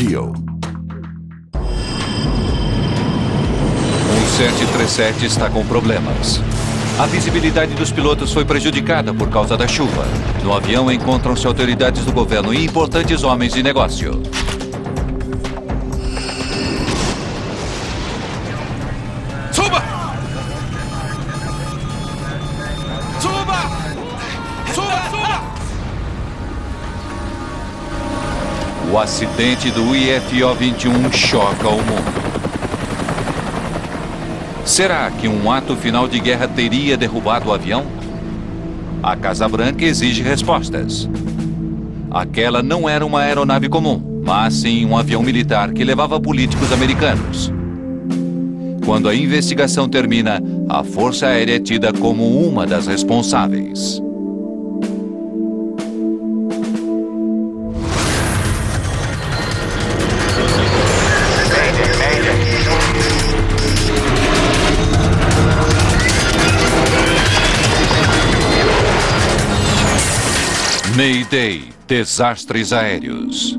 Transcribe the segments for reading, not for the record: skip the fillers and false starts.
Deal. O 737 está com problemas. A visibilidade dos pilotos foi prejudicada por causa da chuva. No avião encontram-se autoridades do governo e importantes homens de negócio. Suba! Suba! Suba, suba! O acidente do IFO-21 choca o mundo. Será que um ato final de guerra teria derrubado o avião? A Casa Branca exige respostas. Aquela não era uma aeronave comum, mas sim um avião militar que levava políticos americanos. Quando a investigação termina, a Força Aérea é tida como uma das responsáveis. Mayday, desastres aéreos.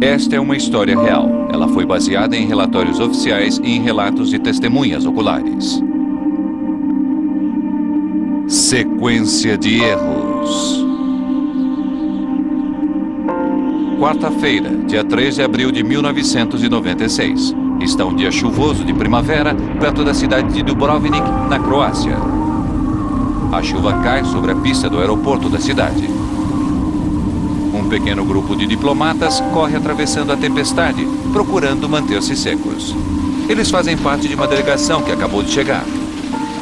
Esta é uma história real. Ela foi baseada em relatórios oficiais e em relatos de testemunhas oculares. Sequência de erros. Quarta-feira, dia 3 de abril de 1996. Está um dia chuvoso de primavera, perto da cidade de Dubrovnik, na Croácia. A chuva cai sobre a pista do aeroporto da cidade. Um pequeno grupo de diplomatas corre atravessando a tempestade, procurando manter-se secos. Eles fazem parte de uma delegação que acabou de chegar.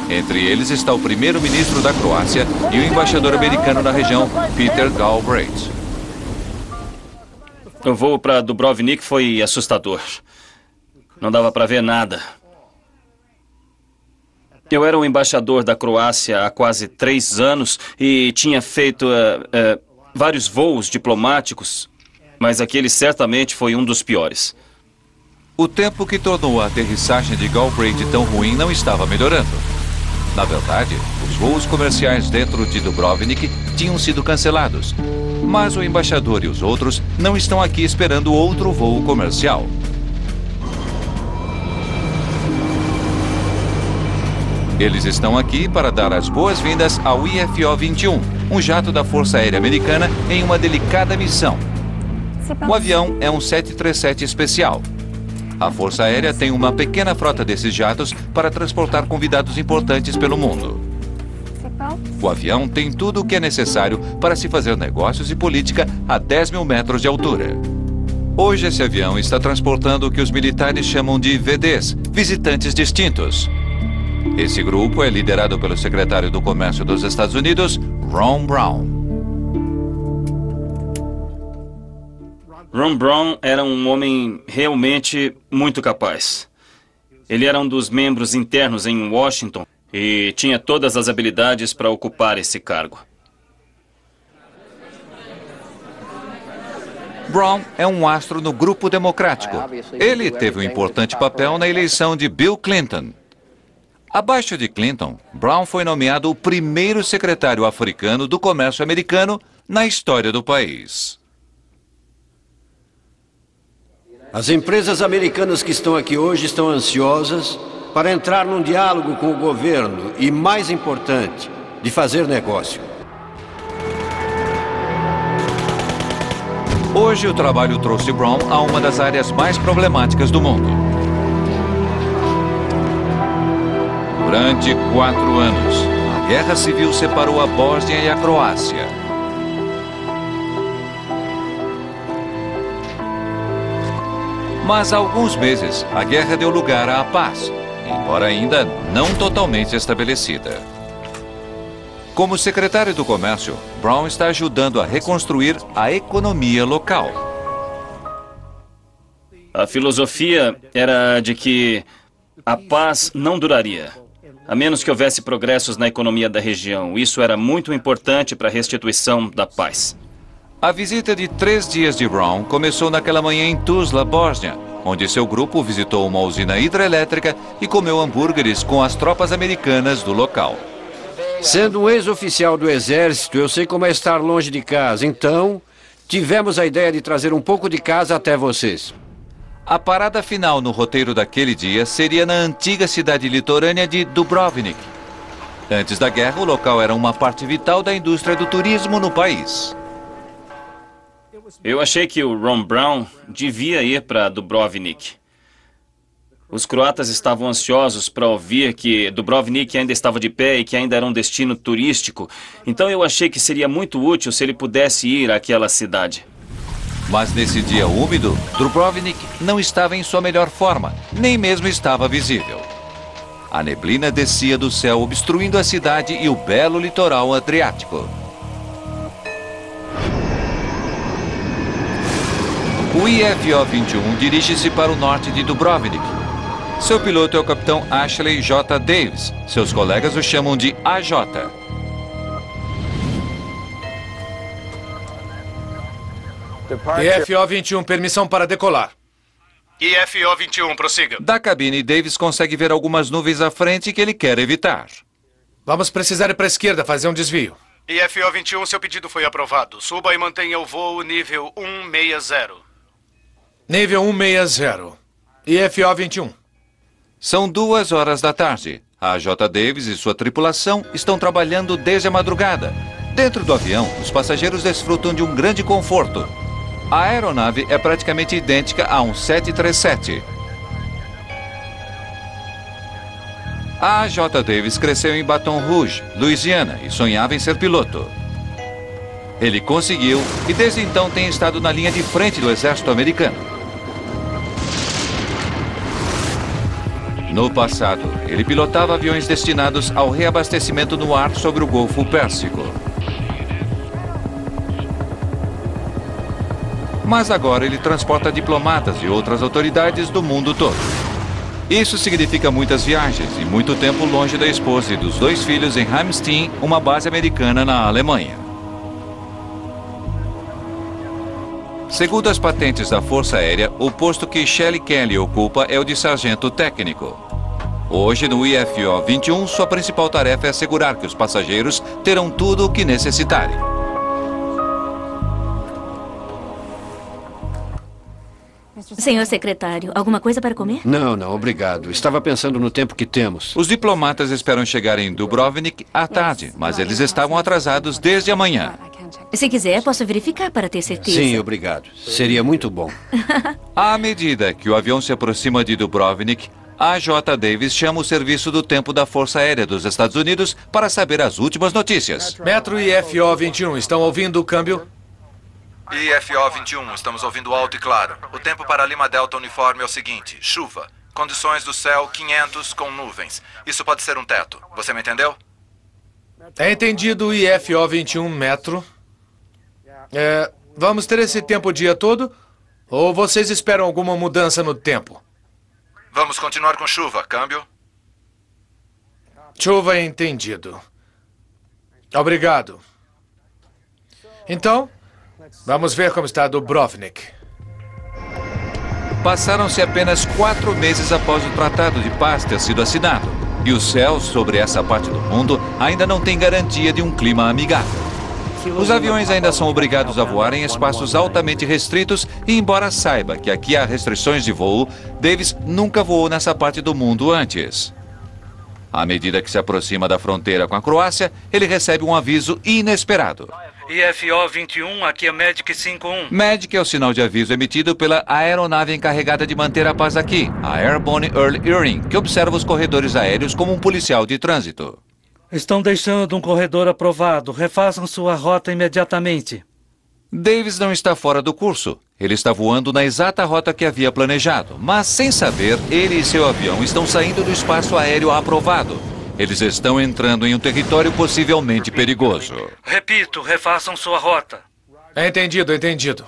Entre eles está o primeiro-ministro da Croácia e o embaixador americano na região, Peter Galbraith. O voo para Dubrovnik foi assustador. Não dava para ver nada. Eu era o embaixador da Croácia há quase 3 anos e tinha feito vários voos diplomáticos, mas aquele certamente foi um dos piores. O tempo que tornou a aterrissagem de Galbraith tão ruim não estava melhorando. Na verdade, os voos comerciais dentro de Dubrovnik tinham sido cancelados, mas o embaixador e os outros não estão aqui esperando outro voo comercial. Eles estão aqui para dar as boas-vindas ao IFO-21, um jato da Força Aérea Americana em uma delicada missão. O avião é um 737 especial. A Força Aérea tem uma pequena frota desses jatos para transportar convidados importantes pelo mundo. O avião tem tudo o que é necessário para se fazer negócios e política a 10 mil metros de altura. Hoje esse avião está transportando o que os militares chamam de VDs, visitantes distintos. Esse grupo é liderado pelo secretário do Comércio dos Estados Unidos, Ron Brown. Ron Brown era um homem realmente muito capaz. Ele era um dos membros internos em Washington e tinha todas as habilidades para ocupar esse cargo. Brown é um astro no grupo democrático. Ele teve um importante papel na eleição de Bill Clinton. Abaixo de Clinton, Brown foi nomeado o primeiro secretário africano do comércio americano na história do país. As empresas americanas que estão aqui hoje estão ansiosas para entrar num diálogo com o governo e, mais importante, de fazer negócio. Hoje o trabalho trouxe Brown a uma das áreas mais problemáticas do mundo. Durante 4 anos, a Guerra Civil separou a Bósnia e a Croácia. Mas há alguns meses, a guerra deu lugar à paz, embora ainda não totalmente estabelecida. Como secretário do Comércio, Brown está ajudando a reconstruir a economia local. A filosofia era de que a paz não duraria, a menos que houvesse progressos na economia da região. Isso era muito importante para a restituição da paz. A visita de 3 dias de Brown começou naquela manhã em Tuzla, Bósnia, onde seu grupo visitou uma usina hidrelétrica e comeu hambúrgueres com as tropas americanas do local. Sendo um ex-oficial do Exército, eu sei como é estar longe de casa, então tivemos a ideia de trazer um pouco de casa até vocês. A parada final no roteiro daquele dia seria na antiga cidade litorânea de Dubrovnik. Antes da guerra, o local era uma parte vital da indústria do turismo no país. Eu achei que o Ron Brown devia ir para Dubrovnik. Os croatas estavam ansiosos para ouvir que Dubrovnik ainda estava de pé e que ainda era um destino turístico. Então eu achei que seria muito útil se ele pudesse ir àquela cidade. Mas nesse dia úmido, Dubrovnik não estava em sua melhor forma, nem mesmo estava visível. A neblina descia do céu, obstruindo a cidade e o belo litoral adriático. O IFO-21 dirige-se para o norte de Dubrovnik. Seu piloto é o capitão Ashley J. Davis. Seus colegas o chamam de AJ. IFO-21, permissão para decolar. IFO-21, prossiga. Da cabine, Davis consegue ver algumas nuvens à frente que ele quer evitar. Vamos precisar ir para a esquerda, fazer um desvio. IFO-21, seu pedido foi aprovado. Suba e mantenha o voo nível 160. Nível 160. IFO-21. São 2 horas da tarde. A J. Davis e sua tripulação estão trabalhando desde a madrugada. Dentro do avião, os passageiros desfrutam de um grande conforto. A aeronave é praticamente idêntica a um 737. A J. Davis cresceu em Baton Rouge, Louisiana, e sonhava em ser piloto. Ele conseguiu e desde então tem estado na linha de frente do exército americano. No passado, ele pilotava aviões destinados ao reabastecimento no ar sobre o Golfo Pérsico. Mas agora ele transporta diplomatas e outras autoridades do mundo todo. Isso significa muitas viagens e muito tempo longe da esposa e dos 2 filhos em Ramstein, uma base americana na Alemanha. Segundo as patentes da Força Aérea, o posto que Shelley Kelly ocupa é o de sargento técnico. Hoje, no IFO-21, sua principal tarefa é assegurar que os passageiros terão tudo o que necessitarem. Senhor secretário, alguma coisa para comer? Não, obrigado. Estava pensando no tempo que temos. Os diplomatas esperam chegar em Dubrovnik à tarde, mas eles estavam atrasados desde amanhã. Se quiser, posso verificar para ter certeza. Sim, obrigado. Seria muito bom. À medida que o avião se aproxima de Dubrovnik, a J. Davis chama o serviço do tempo da Força Aérea dos Estados Unidos para saber as últimas notícias. Metro IFO-21, estão ouvindo o câmbio? IFO-21, estamos ouvindo alto e claro. O tempo para Lima Delta Uniforme é o seguinte: chuva. Condições do céu 500 com nuvens. Isso pode ser um teto. Você me entendeu? É entendido, IFO-21, metro. Vamos ter esse tempo o dia todo? Ou vocês esperam alguma mudança no tempo? Vamos continuar com chuva. Câmbio. Chuva, entendido. Obrigado. Então, vamos ver como está Dubrovnik. Passaram-se apenas 4 meses após o Tratado de Paz ter sido assinado. E o céu sobre essa parte do mundo ainda não tem garantia de um clima amigável. Os aviões ainda são obrigados a voar em espaços altamente restritos e, embora saiba que aqui há restrições de voo, Davis nunca voou nessa parte do mundo antes. À medida que se aproxima da fronteira com a Croácia, ele recebe um aviso inesperado. IFO-21, aqui é Magic 51. Magic é o sinal de aviso emitido pela aeronave encarregada de manter a paz aqui, a Airborne Earl Earing, que observa os corredores aéreos como um policial de trânsito. Estão deixando um corredor aprovado. Refaçam sua rota imediatamente. Davis não está fora do curso. Ele está voando na exata rota que havia planejado, mas sem saber, ele e seu avião estão saindo do espaço aéreo aprovado. Eles estão entrando em um território possivelmente perigoso. Repito, refaçam sua rota. Entendido.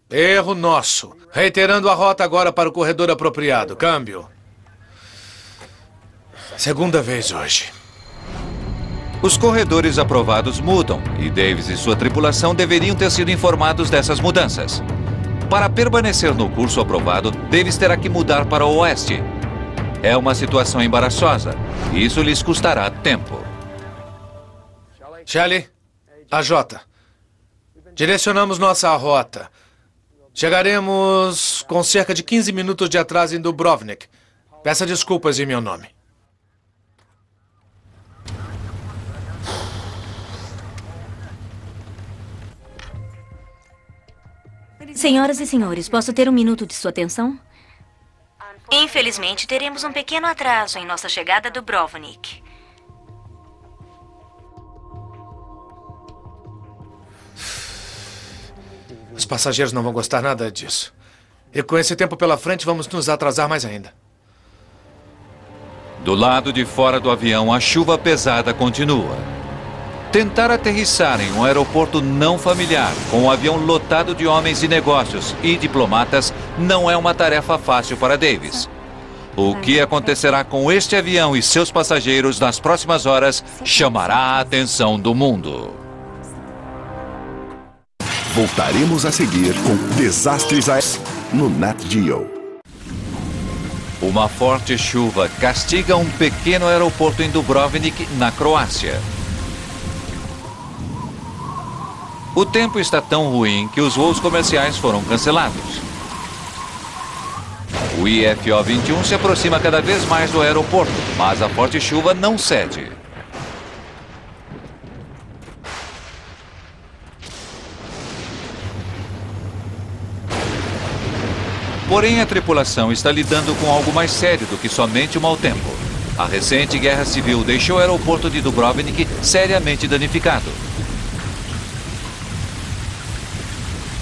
Erro nosso. Reiterando a rota agora para o corredor apropriado. Câmbio. Segunda vez hoje. Os corredores aprovados mudam e Davis e sua tripulação deveriam ter sido informados dessas mudanças. Para permanecer no curso aprovado, Davis terá que mudar para o oeste. É uma situação embaraçosa e isso lhes custará tempo. Shelley, AJ. Direcionamos nossa rota. Chegaremos com cerca de 15 minutos de atraso em Dubrovnik. Peça desculpas em meu nome. Senhoras e senhores, posso ter um minuto de sua atenção? Infelizmente, teremos um pequeno atraso em nossa chegada a Dubrovnik. Os passageiros não vão gostar nada disso. E com esse tempo pela frente, vamos nos atrasar mais ainda. Do lado de fora do avião, a chuva pesada continua. Tentar aterrissar em um aeroporto não familiar, com um avião lotado de homens de negócios e diplomatas, não é uma tarefa fácil para Davis. O que acontecerá com este avião e seus passageiros nas próximas horas chamará a atenção do mundo. Voltaremos a seguir com Desastres Aéreos no Nat Geo. Uma forte chuva castiga um pequeno aeroporto em Dubrovnik, na Croácia. O tempo está tão ruim que os voos comerciais foram cancelados. O IFO-21 se aproxima cada vez mais do aeroporto, mas a forte chuva não cede. Porém, a tripulação está lidando com algo mais sério do que somente o mau tempo. A recente guerra civil deixou o aeroporto de Dubrovnik seriamente danificado.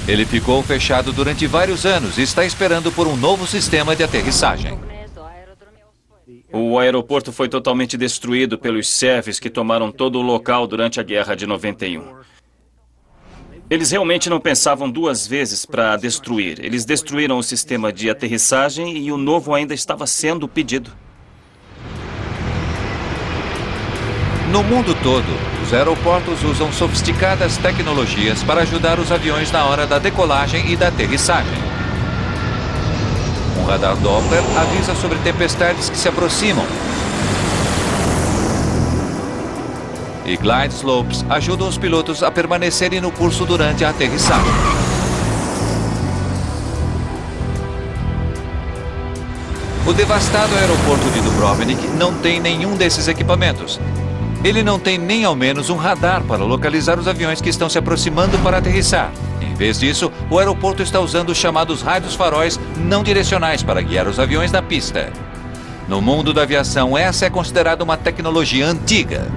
Ele ficou fechado durante vários anos e está esperando por um novo sistema de aterrissagem. O aeroporto foi totalmente destruído pelos sérvios que tomaram todo o local durante a Guerra de 91. Eles realmente não pensavam duas vezes para destruir. Eles destruíram o sistema de aterrissagem e o novo ainda estava sendo pedido. No mundo todo, os aeroportos usam sofisticadas tecnologias para ajudar os aviões na hora da decolagem e da aterrissagem. Um radar Doppler avisa sobre tempestades que se aproximam. E glide slopes ajudam os pilotos a permanecerem no curso durante a aterrissagem. O devastado aeroporto de Dubrovnik não tem nenhum desses equipamentos. Ele não tem nem ao menos um radar para localizar os aviões que estão se aproximando para aterrissar. Em vez disso, o aeroporto está usando os chamados rádios faróis não direcionais para guiar os aviões na pista. No mundo da aviação, essa é considerada uma tecnologia antiga.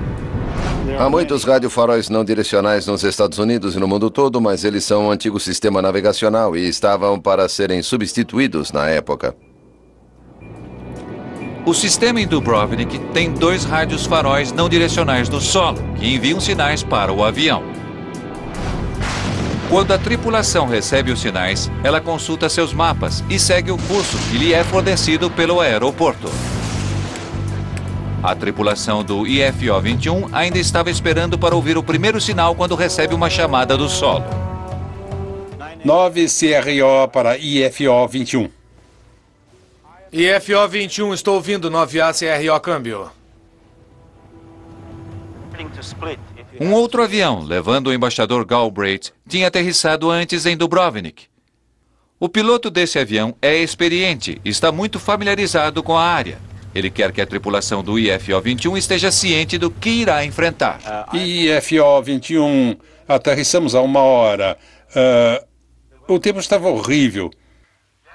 Há muitos radiofaróis não direcionais nos Estados Unidos e no mundo todo, mas eles são um antigo sistema navegacional e estavam para serem substituídos na época. O sistema em Dubrovnik tem 2 rádios faróis não direcionais no solo, que enviam sinais para o avião. Quando a tripulação recebe os sinais, ela consulta seus mapas e segue o curso que lhe é fornecido pelo aeroporto. A tripulação do IFO-21 ainda estava esperando para ouvir o primeiro sinal quando recebe uma chamada do solo. 9 CRO para IFO-21. IFO-21, estou ouvindo 9A CRO câmbio. Um outro avião, levando o embaixador Galbraith, tinha aterrissado antes em Dubrovnik. O piloto desse avião é experiente e está muito familiarizado com a área. Ele quer que a tripulação do IFO-21 esteja ciente do que irá enfrentar. IFO-21, aterrissamos há 1 hora. O tempo estava horrível.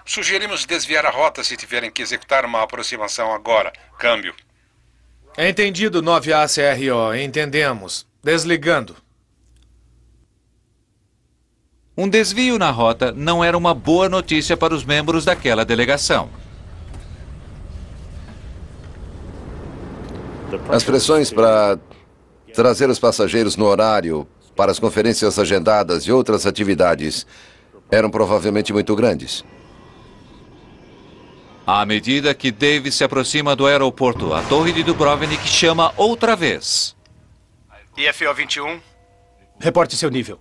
Sugerimos desviar a rota se tiverem que executar uma aproximação agora. Câmbio. Entendido, 9A CRO. Entendemos. Desligando. Um desvio na rota não era uma boa notícia para os membros daquela delegação. As pressões para trazer os passageiros no horário para as conferências agendadas e outras atividades eram provavelmente muito grandes. À medida que Davis se aproxima do aeroporto, a torre de Dubrovnik chama outra vez. IFO-21. Reporte seu nível.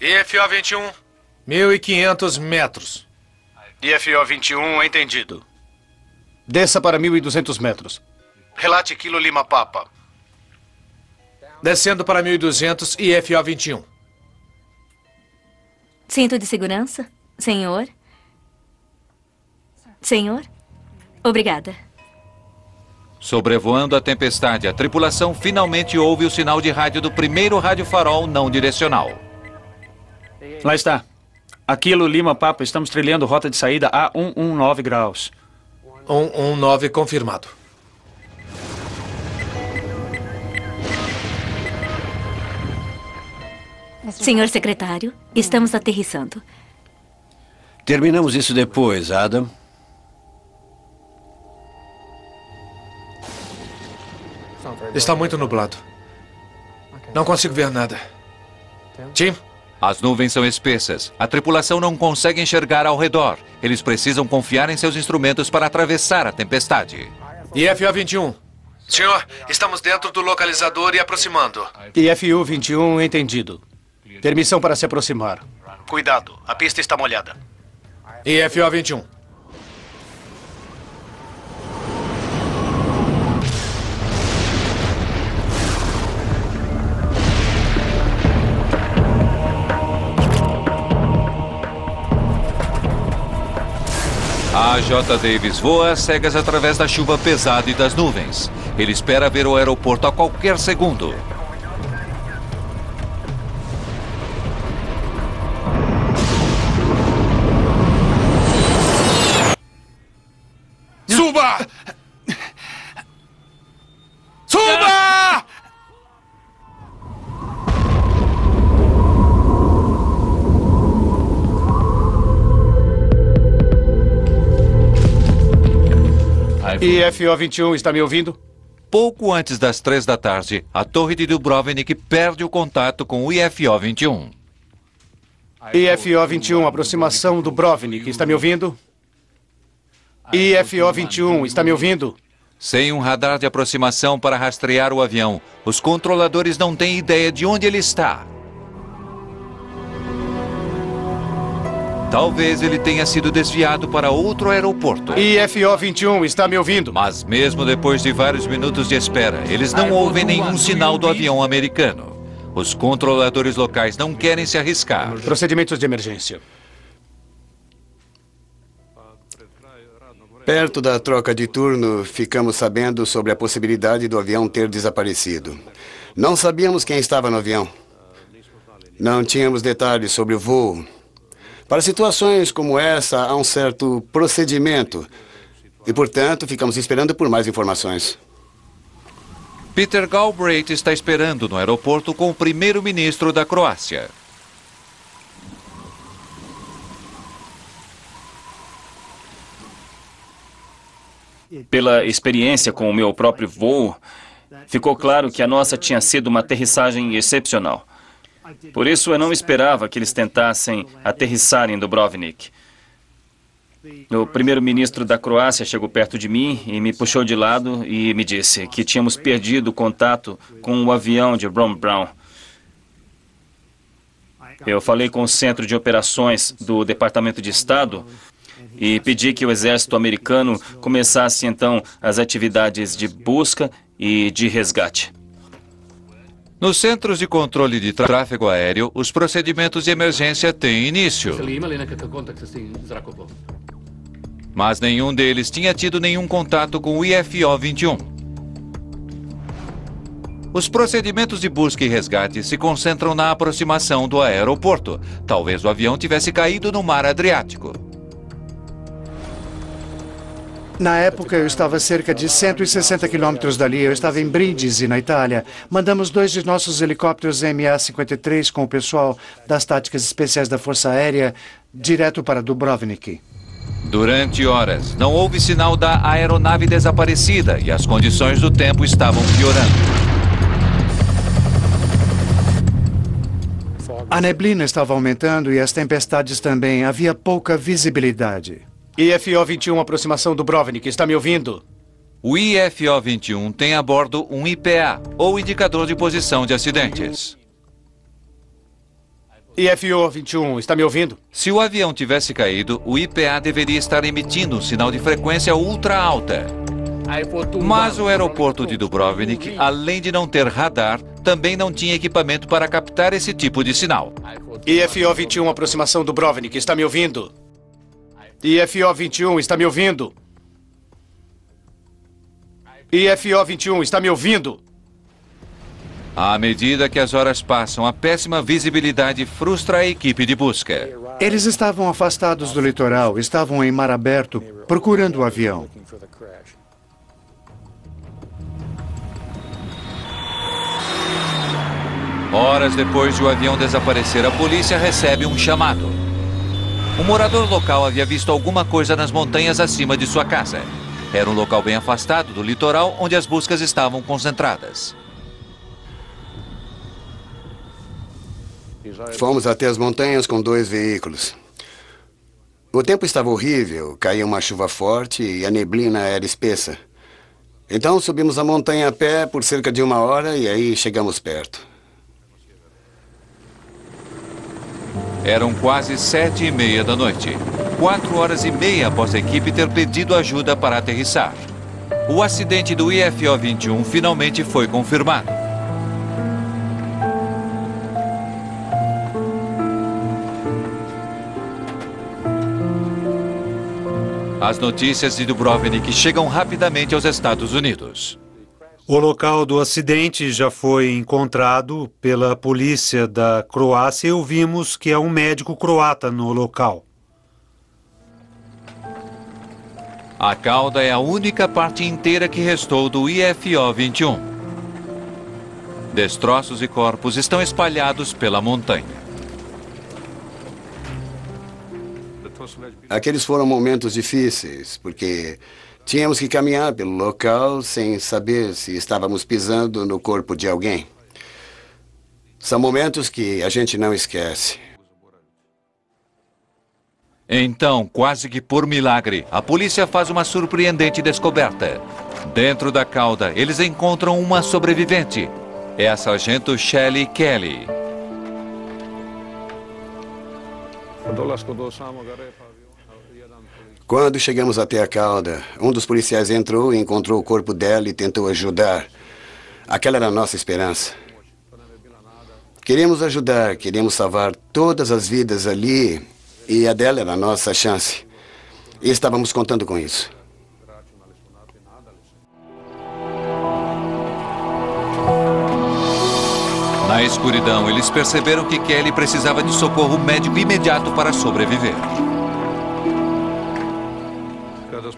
IFO-21, 1.500 metros. IFO-21, entendido. Desça para 1.200 metros. Relate Kilo Lima Papa. Descendo para 1.200, IFO-21. Cinto de segurança? Senhor? Senhor? Obrigada. Sobrevoando a tempestade, a tripulação finalmente ouve o sinal de rádio do primeiro rádio-farol não direcional. Lá está. Aquilo, Lima Papa, estamos trilhando rota de saída a 119 graus. 119 confirmado. Senhor secretário, estamos aterrissando. Terminamos isso depois, Adam. Está muito nublado. Não consigo ver nada. Tim? As nuvens são espessas. A tripulação não consegue enxergar ao redor. Eles precisam confiar em seus instrumentos para atravessar a tempestade. IFO-21. Senhor, estamos dentro do localizador e aproximando. IFU-21, entendido. Permissão para se aproximar. Cuidado, a pista está molhada. IFO-21. A J. Davis voa às cegas através da chuva pesada e das nuvens. Ele espera ver o aeroporto a qualquer segundo. Suba! Suba! IFO-21, está me ouvindo? Pouco antes das 3 da tarde, a torre de Dubrovnik perde o contato com o IFO-21. IFO-21, aproximação do Dubrovnik, está me ouvindo? IFO-21, está me ouvindo? Sem um radar de aproximação para rastrear o avião, os controladores não têm ideia de onde ele está. Talvez ele tenha sido desviado para outro aeroporto. IFO-21, está me ouvindo? Mas mesmo depois de vários minutos de espera, eles não ouvem nenhum sinal do avião americano. Os controladores locais não querem se arriscar. Procedimentos de emergência. Perto da troca de turno, ficamos sabendo sobre a possibilidade do avião ter desaparecido. Não sabíamos quem estava no avião. Não tínhamos detalhes sobre o voo. Para situações como essa, há um certo procedimento. E, portanto, ficamos esperando por mais informações. Peter Galbraith está esperando no aeroporto com o primeiro-ministro da Croácia. Pela experiência com o meu próprio voo, ficou claro que a nossa tinha sido uma aterrissagem excepcional. Por isso, eu não esperava que eles tentassem aterrissar em Dubrovnik. O primeiro-ministro da Croácia chegou perto de mim e me puxou de lado e me disse que tínhamos perdido o contato com o avião de Ron Brown. Eu falei com o Centro de Operações do Departamento de Estado e pedi que o exército americano começasse, então, as atividades de busca e de resgate. Nos centros de controle de tráfego aéreo, os procedimentos de emergência têm início. Mas nenhum deles tinha tido nenhum contato com o IFO-21. Os procedimentos de busca e resgate se concentram na aproximação do aeroporto. Talvez o avião tivesse caído no mar Adriático. Na época, eu estava a cerca de 160 quilômetros dali. Eu estava em Brindisi, na Itália. Mandamos 2 de nossos helicópteros MA-53 com o pessoal das táticas especiais da Força Aérea direto para Dubrovnik. Durante horas, não houve sinal da aeronave desaparecida e as condições do tempo estavam piorando. A neblina estava aumentando e as tempestades também. Havia pouca visibilidade. IFO-21, aproximação do Dubrovnik, está me ouvindo? O IFO-21 tem a bordo um IPA, ou Indicador de Posição de Acidentes. IFO-21, está me ouvindo? Se o avião tivesse caído, o IPA deveria estar emitindo um sinal de frequência ultra alta. Mas o aeroporto de Dubrovnik, além de não ter radar, também não tinha equipamento para captar esse tipo de sinal. IFO-21, aproximação do Dubrovnik, está me ouvindo? IFO-21, está me ouvindo? IFO-21, está me ouvindo? À medida que as horas passam, a péssima visibilidade frustra a equipe de busca. Eles estavam afastados do litoral, estavam em mar aberto, procurando o avião. Horas depois de o avião desaparecer, a polícia recebe um chamado. Um morador local havia visto alguma coisa nas montanhas acima de sua casa. Era um local bem afastado do litoral, onde as buscas estavam concentradas. Fomos até as montanhas com 2 veículos. O tempo estava horrível, caía uma chuva forte e a neblina era espessa. Então subimos a montanha a pé por cerca de 1 hora e aí chegamos perto. Eram quase 7h30 da noite. 4h30 após a equipe ter pedido ajuda para aterrissar. O acidente do IFO-21 finalmente foi confirmado. As notícias de Dubrovnik chegam rapidamente aos Estados Unidos. O local do acidente já foi encontrado pela polícia da Croácia e ouvimos que é um médico croata no local. A cauda é a única parte inteira que restou do IFO-21. Destroços e corpos estão espalhados pela montanha. Aqueles foram momentos difíceis, porque tínhamos que caminhar pelo local sem saber se estávamos pisando no corpo de alguém. São momentos que a gente não esquece. Então, quase que por milagre, a polícia faz uma surpreendente descoberta. Dentro da cauda, eles encontram uma sobrevivente. É a sargento Shelley Kelly. Quando chegamos até a cauda, um dos policiais entrou e encontrou o corpo dela e tentou ajudar. Aquela era a nossa esperança. Queríamos ajudar, queríamos salvar todas as vidas ali e a dela era a nossa chance. E estávamos contando com isso. Na escuridão, eles perceberam que Kelly precisava de socorro médico imediato para sobreviver.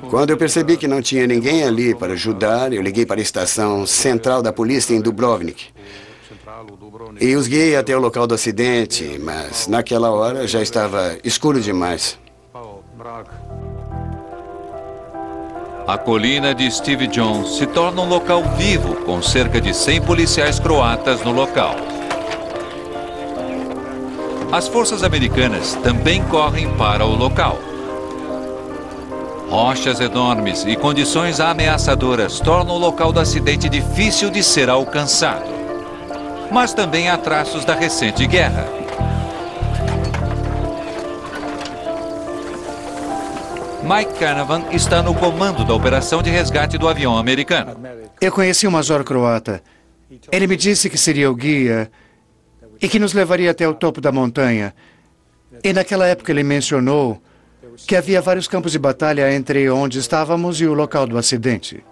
Quando eu percebi que não tinha ninguém ali para ajudar, eu liguei para a estação central da polícia em Dubrovnik. E os guiei até o local do acidente, mas naquela hora já estava escuro demais. A colina de Steve Jones se torna um local vivo, com cerca de 100 policiais croatas no local. As forças americanas também correm para o local. Rochas enormes e condições ameaçadoras tornam o local do acidente difícil de ser alcançado. Mas também há traços da recente guerra. Mike Canavan está no comando da operação de resgate do avião americano. Eu conheci um major croata. Ele me disse que seria o guia e que nos levaria até o topo da montanha. E naquela época ele mencionou que havia vários campos de batalha entre onde estávamos e o local do acidente.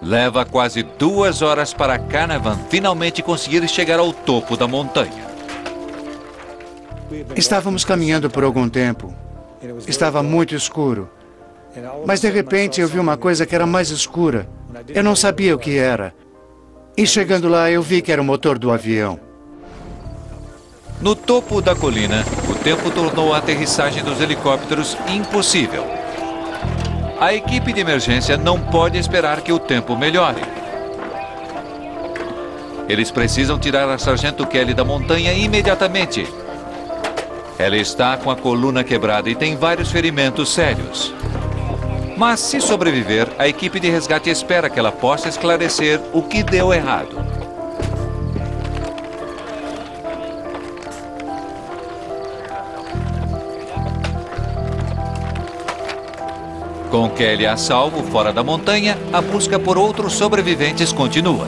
Leva quase 2 horas para Canavan finalmente conseguir chegar ao topo da montanha. Estávamos caminhando por algum tempo. Estava muito escuro. Mas de repente eu vi uma coisa que era mais escura. Eu não sabia o que era. E chegando lá eu vi que era o motor do avião. No topo da colina, o tempo tornou a aterrissagem dos helicópteros impossível. A equipe de emergência não pode esperar que o tempo melhore. Eles precisam tirar a sargento Kelly da montanha imediatamente. Ela está com a coluna quebrada e tem vários ferimentos sérios. Mas se sobreviver, a equipe de resgate espera que ela possa esclarecer o que deu errado. Com Kelly a salvo fora da montanha, a busca por outros sobreviventes continua.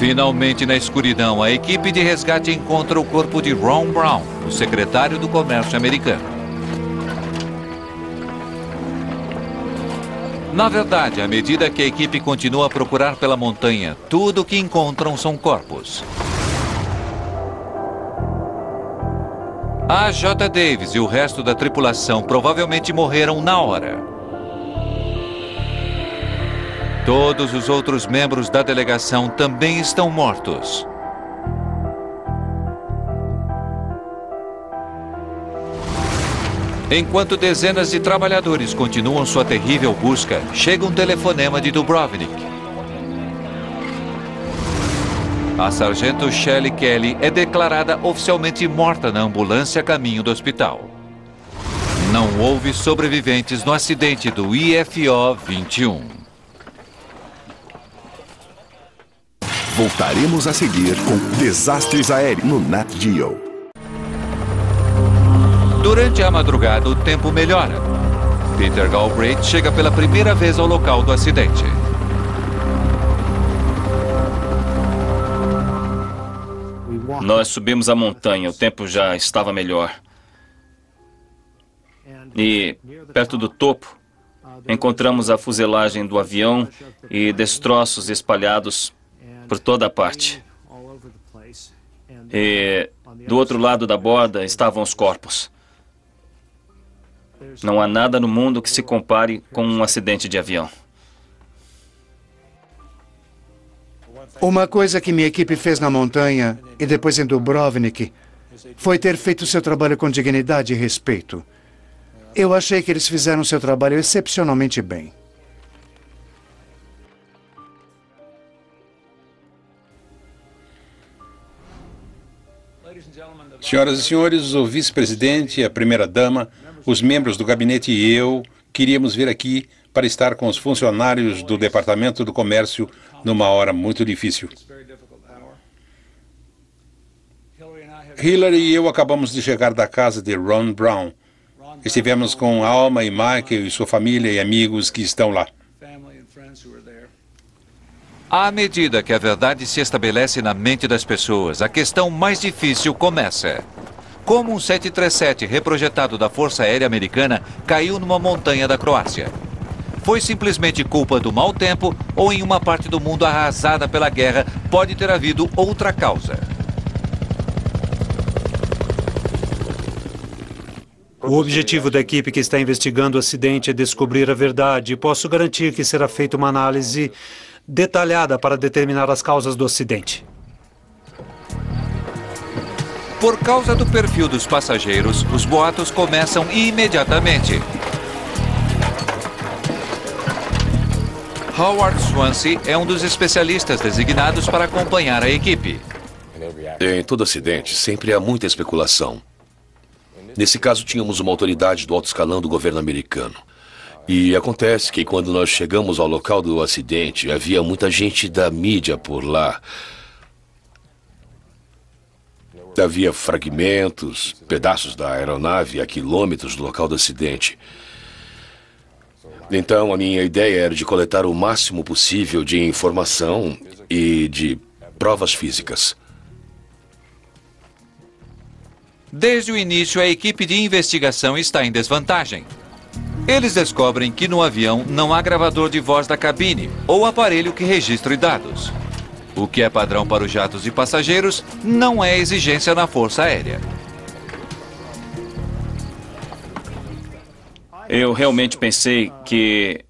Finalmente, na escuridão, a equipe de resgate encontra o corpo de Ron Brown, o secretário do Comércio americano. Na verdade, à medida que a equipe continua a procurar pela montanha, tudo o que encontram são corpos. A J. Davis e o resto da tripulação provavelmente morreram na hora. Todos os outros membros da delegação também estão mortos. Enquanto dezenas de trabalhadores continuam sua terrível busca, chega um telefonema de Dubrovnik. A sargento Shelley Kelly é declarada oficialmente morta na ambulância a caminho do hospital. Não houve sobreviventes no acidente do IFO-21. Voltaremos a seguir com Desastres Aéreos no Nat Geo. Durante a madrugada, o tempo melhora. Peter Galbraith chega pela primeira vez ao local do acidente. Nós subimos a montanha, o tempo já estava melhor. E, perto do topo, encontramos a fuselagem do avião e destroços espalhados por toda a parte. E do outro lado da borda estavam os corpos. Não há nada no mundo que se compare com um acidente de avião. Uma coisa que minha equipe fez na montanha e depois em Dubrovnik foi ter feito seu trabalho com dignidade e respeito. Eu achei que eles fizeram seu trabalho excepcionalmente bem. Senhoras e senhores, o vice-presidente, a primeira-dama, os membros do gabinete e eu queríamos vir aqui para estar com os funcionários do Departamento do Comércio numa hora muito difícil. Hillary e eu acabamos de chegar da casa de Ron Brown. Estivemos com Alma e Michael e sua família e amigos que estão lá. À medida que a verdade se estabelece na mente das pessoas, a questão mais difícil começa. Como um 737 reprojetado da Força Aérea Americana caiu numa montanha da Croácia? Foi simplesmente culpa do mau tempo ou em uma parte do mundo arrasada pela guerra pode ter havido outra causa? O objetivo da equipe que está investigando o acidente é descobrir a verdade e posso garantir que será feita uma análise detalhada para determinar as causas do acidente. Por causa do perfil dos passageiros, os boatos começam imediatamente. Howard Swansea é um dos especialistas designados para acompanhar a equipe. Em todo acidente, sempre há muita especulação. Nesse caso, tínhamos uma autoridade do alto escalão do governo americano. E acontece que quando nós chegamos ao local do acidente, havia muita gente da mídia por lá. Havia fragmentos, pedaços da aeronave a quilômetros do local do acidente. Então, a minha ideia era de coletar o máximo possível de informação e de provas físicas. Desde o início, a equipe de investigação está em desvantagem. Eles descobrem que no avião não há gravador de voz da cabine ou aparelho que registre dados. O que é padrão para os jatos de passageiros não é exigência na Força Aérea. Eu realmente pensei que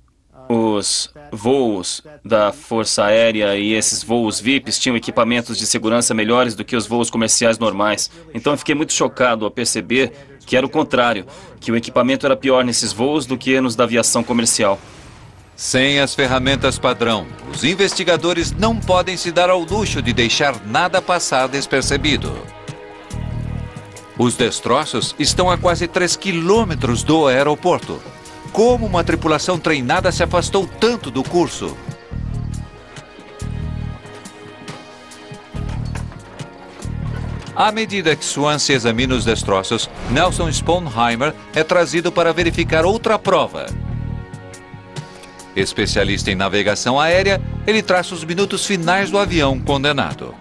os voos da Força Aérea e esses voos VIPs tinham equipamentos de segurança melhores do que os voos comerciais normais. Então eu fiquei muito chocado ao perceber que era o contrário, que o equipamento era pior nesses voos do que nos da aviação comercial. Sem as ferramentas padrão, os investigadores não podem se dar ao luxo de deixar nada passar despercebido. Os destroços estão a quase 3 quilômetros do aeroporto. Como uma tripulação treinada se afastou tanto do curso? À medida que Swansea examina os destroços, Nelson Sponheimer é trazido para verificar outra prova. Especialista em navegação aérea, ele traça os minutos finais do avião condenado.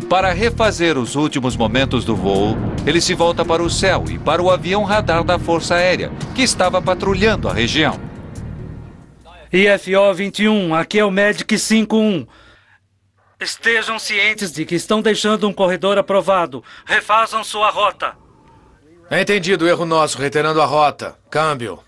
Para refazer os últimos momentos do voo, ele se volta para o céu e para o avião radar da Força Aérea, que estava patrulhando a região. IFO 21, aqui é o Medic 51. Estejam cientes de que estão deixando um corredor aprovado. Refaçam sua rota. Entendido, erro nosso, reiterando a rota. Câmbio.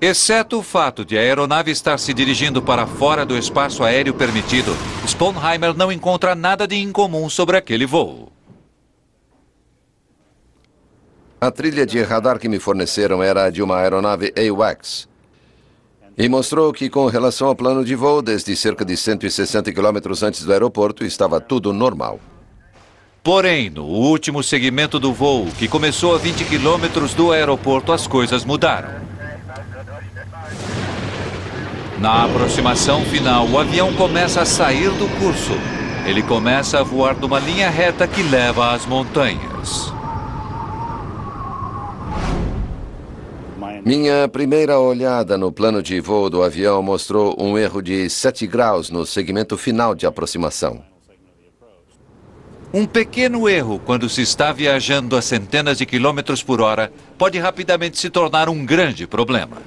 Exceto o fato de a aeronave estar se dirigindo para fora do espaço aéreo permitido, Sponheimer não encontra nada de incomum sobre aquele voo. A trilha de radar que me forneceram era a de uma aeronave AWACS. E mostrou que, com relação ao plano de voo, desde cerca de 160 quilômetros antes do aeroporto, estava tudo normal. Porém, no último segmento do voo, que começou a 20 quilômetros do aeroporto, as coisas mudaram. Na aproximação final, o avião começa a sair do curso. Ele começa a voar numa linha reta que leva às montanhas. Minha primeira olhada no plano de voo do avião mostrou um erro de 7 graus no segmento final de aproximação. Um pequeno erro, quando se está viajando a centenas de quilômetros por hora, pode rapidamente se tornar um grande problema.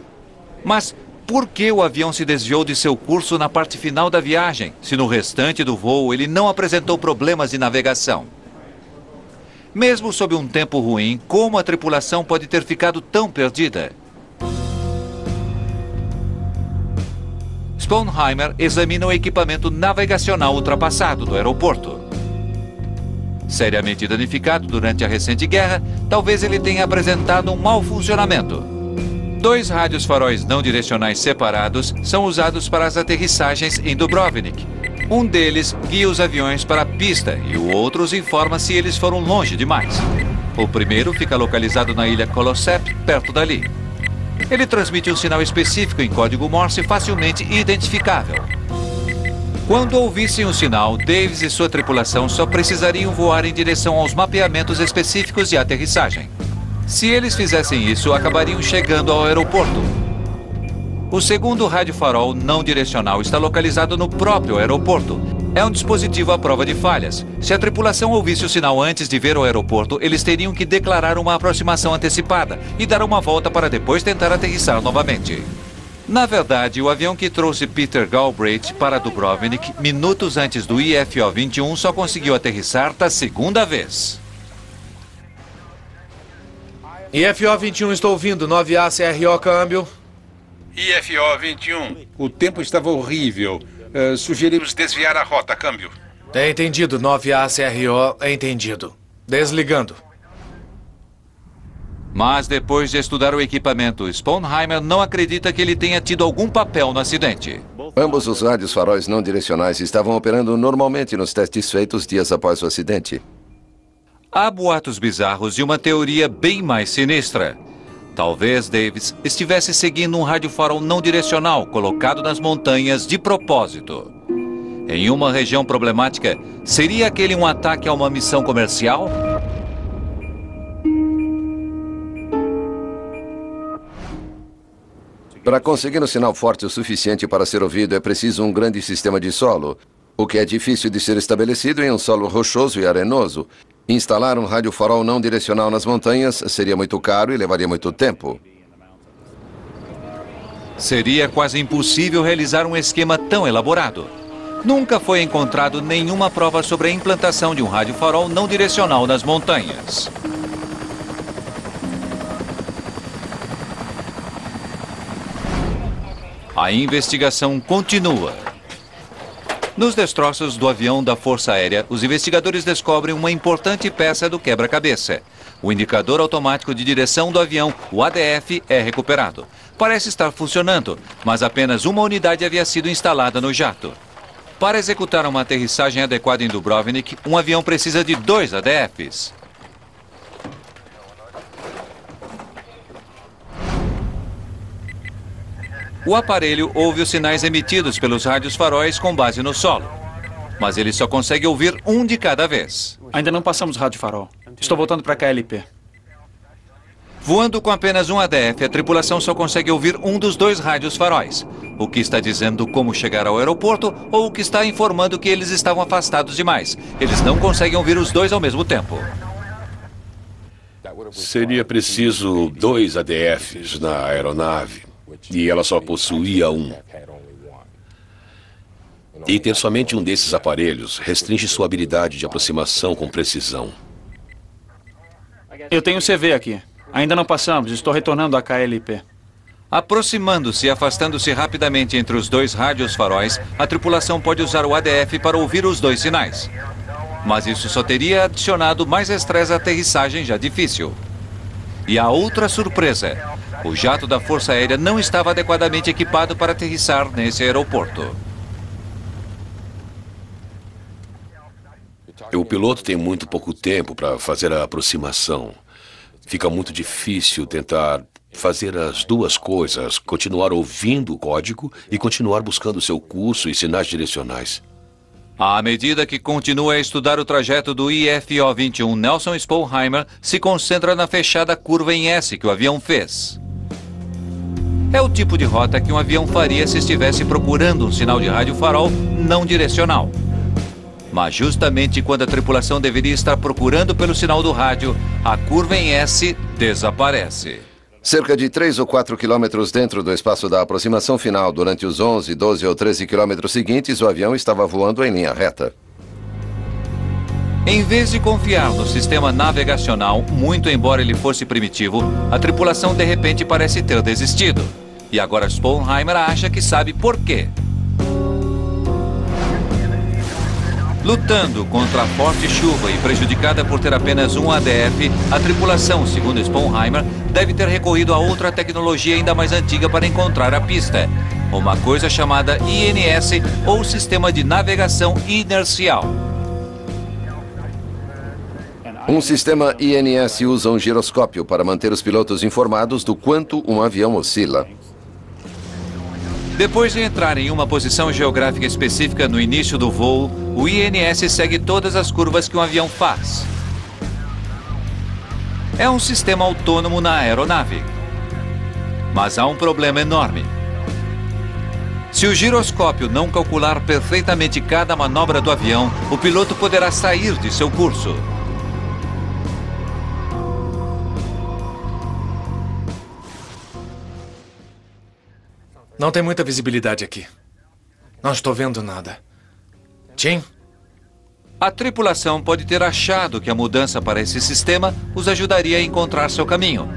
Mas por que o avião se desviou de seu curso na parte final da viagem, se no restante do voo ele não apresentou problemas de navegação? Mesmo sob um tempo ruim, como a tripulação pode ter ficado tão perdida? Sponheimer examina o equipamento navegacional ultrapassado do aeroporto. Seriamente danificado durante a recente guerra, talvez ele tenha apresentado um mau funcionamento. 2 rádios faróis não direcionais separados são usados para as aterrissagens em Dubrovnik. Um deles guia os aviões para a pista e o outro os informa se eles foram longe demais. O primeiro fica localizado na ilha Kolossep, perto dali. Ele transmite um sinal específico em código Morse facilmente identificável. Quando ouvissem o sinal, Davis e sua tripulação só precisariam voar em direção aos mapeamentos específicos de aterrissagem. Se eles fizessem isso, acabariam chegando ao aeroporto. O segundo rádio farol não direcional está localizado no próprio aeroporto. É um dispositivo à prova de falhas. Se a tripulação ouvisse o sinal antes de ver o aeroporto, eles teriam que declarar uma aproximação antecipada e dar uma volta para depois tentar aterrissar novamente. Na verdade, o avião que trouxe Peter Galbraith para Dubrovnik minutos antes do IFO 21 só conseguiu aterrissar da segunda vez. IFO 21, estou ouvindo. 9A, CRO, câmbio. IFO 21, o tempo estava horrível. Sugerimos desviar a rota, câmbio. É entendido. 9A, CRO, é entendido. Desligando. Mas depois de estudar o equipamento, Sponheimer não acredita que ele tenha tido algum papel no acidente. Ambos os rádios faróis não direcionais estavam operando normalmente nos testes feitos dias após o acidente. Há boatos bizarros e uma teoria bem mais sinistra. Talvez Davis estivesse seguindo um rádio farol não direcional colocado nas montanhas de propósito. Em uma região problemática, seria aquele um ataque a uma missão comercial? Para conseguir um sinal forte o suficiente para ser ouvido, é preciso um grande sistema de solo, o que é difícil de ser estabelecido em um solo rochoso e arenoso. Instalar um rádio farol não direcional nas montanhas seria muito caro e levaria muito tempo. Seria quase impossível realizar um esquema tão elaborado. Nunca foi encontrado nenhuma prova sobre a implantação de um rádio farol não direcional nas montanhas. A investigação continua. Nos destroços do avião da Força Aérea, os investigadores descobrem uma importante peça do quebra-cabeça. O indicador automático de direção do avião, o ADF, é recuperado. Parece estar funcionando, mas apenas uma unidade havia sido instalada no jato. Para executar uma aterrissagem adequada em Dubrovnik, um avião precisa de 2 ADFs. O aparelho ouve os sinais emitidos pelos rádios faróis com base no solo. Mas ele só consegue ouvir um de cada vez. Ainda não passamos rádio farol. Estou voltando para a KLP. Voando com apenas um ADF, a tripulação só consegue ouvir um dos dois rádios faróis. O que está dizendo como chegar ao aeroporto ou o que está informando que eles estavam afastados demais. Eles não conseguem ouvir os dois ao mesmo tempo. Seria preciso 2 ADFs na aeronave e ela só possuía um. E ter somente um desses aparelhos restringe sua habilidade de aproximação com precisão. Eu tenho CV aqui. Ainda não passamos, estou retornando à KLP. Aproximando-se e afastando-se rapidamente entre os dois rádios faróis, a tripulação pode usar o ADF para ouvir os dois sinais. Mas isso só teria adicionado mais estresse à aterrissagem já difícil. E a outra surpresa: o jato da Força Aérea não estava adequadamente equipado para aterrissar nesse aeroporto. O piloto tem muito pouco tempo para fazer a aproximação. Fica muito difícil tentar fazer as duas coisas, continuar ouvindo o código e continuar buscando seu curso e sinais direcionais. À medida que continua a estudar o trajeto do IFO-21, Nelson Spoelheimer se concentra na fechada curva em S que o avião fez. É o tipo de rota que um avião faria se estivesse procurando um sinal de rádio farol não direcional. Mas justamente quando a tripulação deveria estar procurando pelo sinal do rádio, a curva em S desaparece. Cerca de 3 ou 4 quilômetros dentro do espaço da aproximação final, durante os 11, 12 ou 13 quilômetros seguintes, o avião estava voando em linha reta. Em vez de confiar no sistema navegacional, muito embora ele fosse primitivo, a tripulação de repente parece ter desistido. E agora Spoelheimer acha que sabe por quê. Lutando contra a forte chuva e prejudicada por ter apenas um ADF, a tripulação, segundo Spoelheimer, deve ter recorrido a outra tecnologia ainda mais antiga para encontrar a pista. Uma coisa chamada INS, ou Sistema de Navegação Inercial. Um sistema INS usa um giroscópio para manter os pilotos informados do quanto um avião oscila. Depois de entrar em uma posição geográfica específica no início do voo, o INS segue todas as curvas que um avião faz. É um sistema autônomo na aeronave. Mas há um problema enorme. Se o giroscópio não calcular perfeitamente cada manobra do avião, o piloto poderá sair de seu curso. Não tem muita visibilidade aqui. Não estou vendo nada. Tim? A tripulação pode ter achado que a mudança para esse sistema os ajudaria a encontrar seu caminho.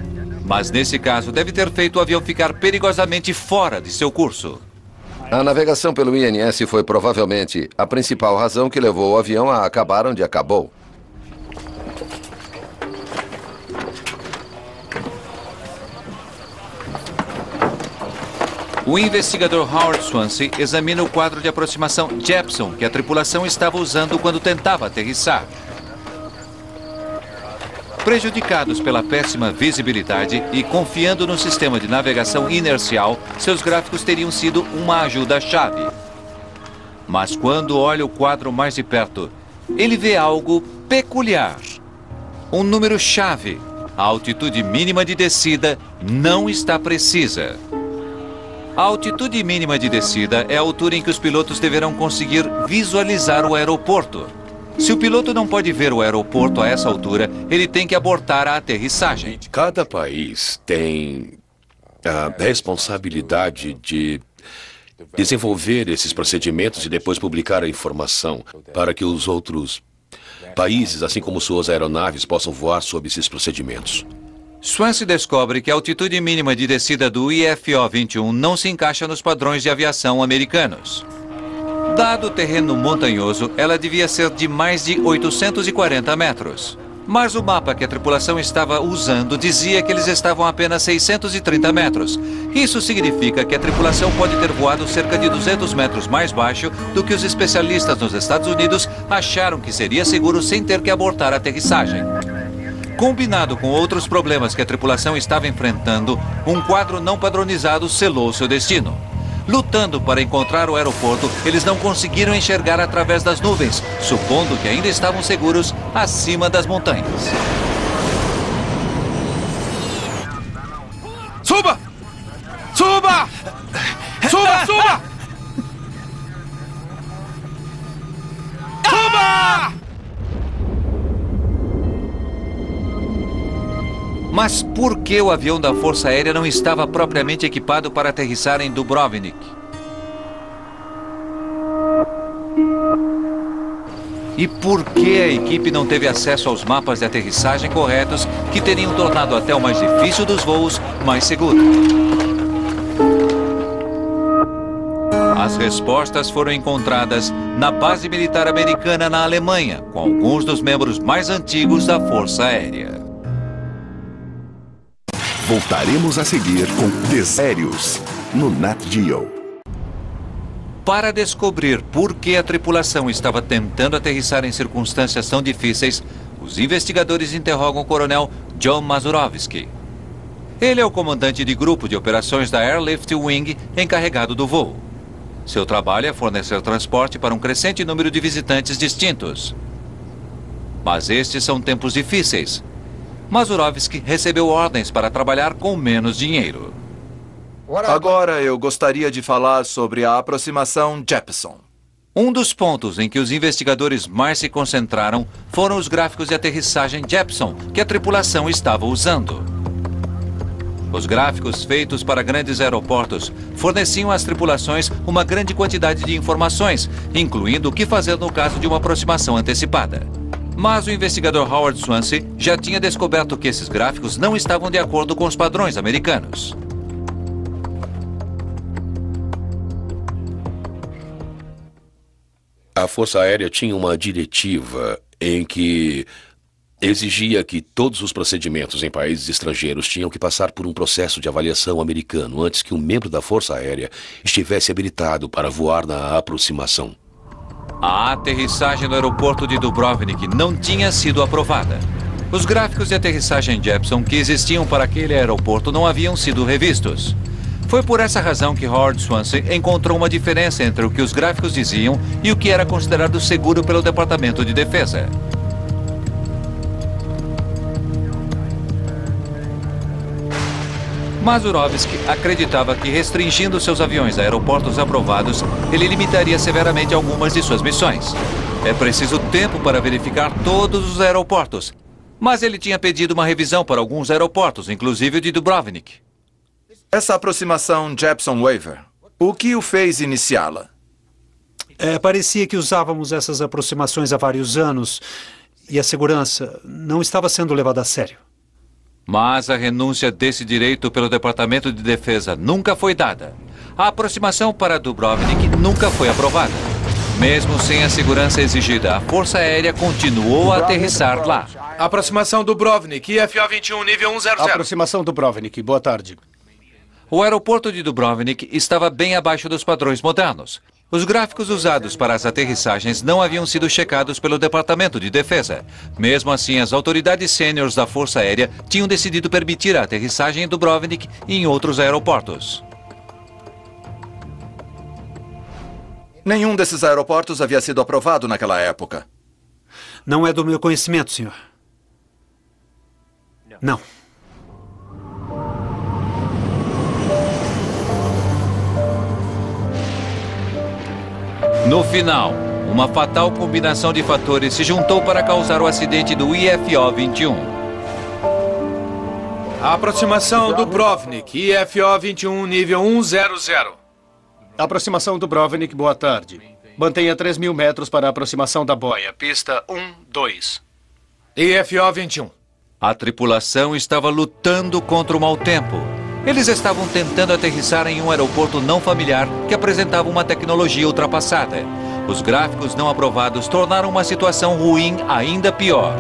Mas nesse caso, deve ter feito o avião ficar perigosamente fora de seu curso. A navegação pelo INS foi provavelmente a principal razão que levou o avião a acabar onde acabou. O investigador Howard Swansea examina o quadro de aproximação Jepson que a tripulação estava usando quando tentava aterrissar. Prejudicados pela péssima visibilidade e confiando no sistema de navegação inercial, seus gráficos teriam sido uma ajuda-chave. Mas quando olha o quadro mais de perto, ele vê algo peculiar. Um número-chave. A altitude mínima de descida não está precisa. A altitude mínima de descida é a altura em que os pilotos deverão conseguir visualizar o aeroporto. Se o piloto não pode ver o aeroporto a essa altura, ele tem que abortar a aterrissagem. Cada país tem a responsabilidade de desenvolver esses procedimentos e depois publicar a informação para que os outros países, assim como suas aeronaves, possam voar sob esses procedimentos. Swansea descobre que a altitude mínima de descida do IFO-21 não se encaixa nos padrões de aviação americanos. Dado o terreno montanhoso, ela devia ser de mais de 840 metros. Mas o mapa que a tripulação estava usando dizia que eles estavam a apenas 630 metros. Isso significa que a tripulação pode ter voado cerca de 200 metros mais baixo do que os especialistas nos Estados Unidos acharam que seria seguro sem ter que abortar a aterrissagem. Combinado com outros problemas que a tripulação estava enfrentando, um quadro não padronizado selou seu destino. Lutando para encontrar o aeroporto, eles não conseguiram enxergar através das nuvens, supondo que ainda estavam seguros acima das montanhas. Mas por que o avião da Força Aérea não estava propriamente equipado para aterrissar em Dubrovnik? E por que a equipe não teve acesso aos mapas de aterrissagem corretos que teriam tornado até o mais difícil dos voos mais seguro? As respostas foram encontradas na base militar americana na Alemanha, com alguns dos membros mais antigos da Força Aérea. Voltaremos a seguir com Desérios no Nat Geo. Para descobrir por que a tripulação estava tentando aterrissar em circunstâncias tão difíceis, os investigadores interrogam o coronel John Mazurovsky. Ele é o comandante de grupo de operações da Airlift Wing encarregado do voo. Seu trabalho é fornecer transporte para um crescente número de visitantes distintos. Mas estes são tempos difíceis. Mazurovsky recebeu ordens para trabalhar com menos dinheiro. Agora eu gostaria de falar sobre a aproximação Jeppson. Um dos pontos em que os investigadores mais se concentraram foram os gráficos de aterrissagem Jeppson que a tripulação estava usando. Os gráficos feitos para grandes aeroportos forneciam às tripulações uma grande quantidade de informações, incluindo o que fazer no caso de uma aproximação antecipada. Mas o investigador Howard Swansea já tinha descoberto que esses gráficos não estavam de acordo com os padrões americanos. A Força Aérea tinha uma diretiva em que exigia que todos os procedimentos em países estrangeiros tinham que passar por um processo de avaliação americano antes que um membro da Força Aérea estivesse habilitado para voar na aproximação. A aterrissagem no aeroporto de Dubrovnik não tinha sido aprovada. Os gráficos de aterrissagem Jeppson que existiam para aquele aeroporto não haviam sido revistos. Foi por essa razão que Howard Swansea encontrou uma diferença entre o que os gráficos diziam e o que era considerado seguro pelo Departamento de Defesa. Mazurovsky acreditava que restringindo seus aviões a aeroportos aprovados, ele limitaria severamente algumas de suas missões. É preciso tempo para verificar todos os aeroportos, mas ele tinha pedido uma revisão para alguns aeroportos, inclusive o de Dubrovnik. Essa aproximação Jeppson Waiver, o que o fez iniciá-la? Parecia que usávamos essas aproximações há vários anos e a segurança não estava sendo levada a sério. Mas a renúncia desse direito pelo Departamento de Defesa nunca foi dada. A aproximação para Dubrovnik nunca foi aprovada. Mesmo sem a segurança exigida, a Força Aérea continuou a aterrissar lá. Aproximação Dubrovnik, IFO-21, nível 100. Aproximação Dubrovnik, boa tarde. O aeroporto de Dubrovnik estava bem abaixo dos padrões modernos. Os gráficos usados para as aterrissagens não haviam sido checados pelo Departamento de Defesa. Mesmo assim, as autoridades sêniores da Força Aérea tinham decidido permitir a aterrissagem em Dubrovnik e em outros aeroportos. Nenhum desses aeroportos havia sido aprovado naquela época. Não é do meu conhecimento, senhor. Não. No final, uma fatal combinação de fatores se juntou para causar o acidente do IFO-21. A aproximação Dubrovnik, IFO-21, nível 100. Aproximação Dubrovnik, boa tarde. Mantenha 3.000 metros para a aproximação da boia. Pista 12. IFO-21. A tripulação estava lutando contra o mau tempo. Eles estavam tentando aterrissar em um aeroporto não familiar que apresentava uma tecnologia ultrapassada. Os gráficos não aprovados tornaram uma situação ruim ainda pior.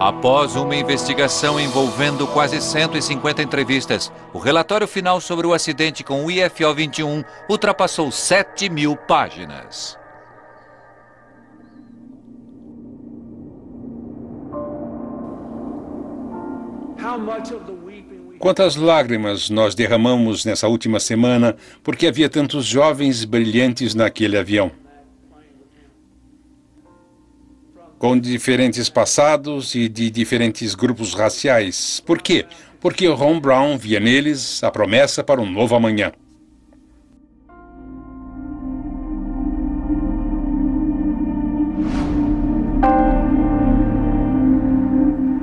Após uma investigação envolvendo quase 150 entrevistas, o relatório final sobre o acidente com o IFO-21 ultrapassou 7.000 páginas. Quantas lágrimas nós derramamos nessa última semana porque havia tantos jovens brilhantes naquele avião. Com diferentes passados e de diferentes grupos raciais. Por quê? Porque Ron Brown via neles a promessa para um novo amanhã.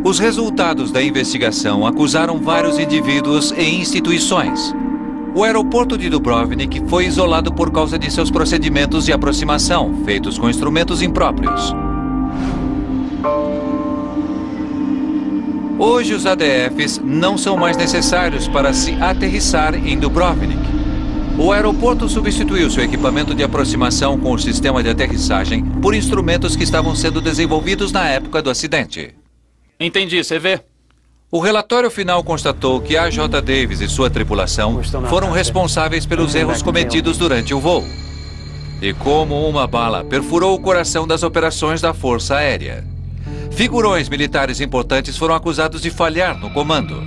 Os resultados da investigação acusaram vários indivíduos e instituições. O aeroporto de Dubrovnik foi isolado por causa de seus procedimentos de aproximação, feitos com instrumentos impróprios. Hoje, os ADFs não são mais necessários para se aterrissar em Dubrovnik. O aeroporto substituiu seu equipamento de aproximação com o sistema de aterrissagem por instrumentos que estavam sendo desenvolvidos na época do acidente. Entendi, você vê? O relatório final constatou que a J. Davis e sua tripulação foram responsáveis pelos erros cometidos durante o voo. E como uma bala perfurou o coração das operações da Força Aérea. Figurões militares importantes foram acusados de falhar no comando.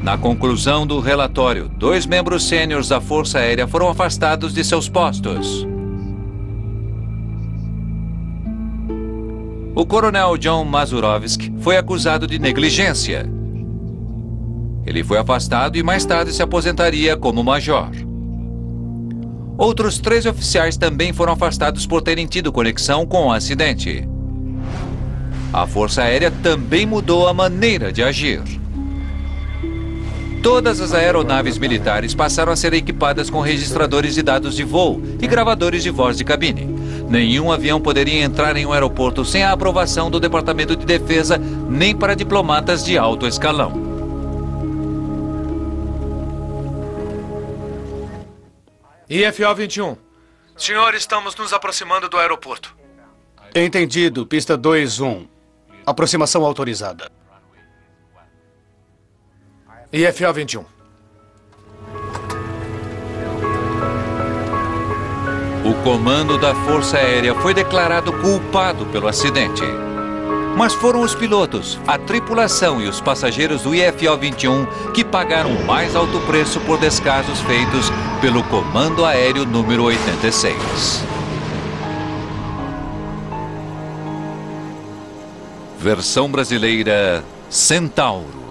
Na conclusão do relatório, 2 membros sêniores da Força Aérea foram afastados de seus postos. O coronel John Mazurovsky foi acusado de negligência. Ele foi afastado e mais tarde se aposentaria como major. Outros 13 oficiais também foram afastados por terem tido conexão com o acidente. A Força Aérea também mudou a maneira de agir. Todas as aeronaves militares passaram a ser equipadas com registradores de dados de voo e gravadores de voz de cabine. Nenhum avião poderia entrar em um aeroporto sem a aprovação do Departamento de Defesa, nem para diplomatas de alto escalão. IFO 21. Senhor, estamos nos aproximando do aeroporto. Entendido. Pista 2-1. Aproximação autorizada. IFO 21. O comando da Força Aérea foi declarado culpado pelo acidente. Mas foram os pilotos, a tripulação e os passageiros do IFO 21 que pagaram o mais alto preço por descasos feitos pelo Comando Aéreo número 86. Versão brasileira: Centauro.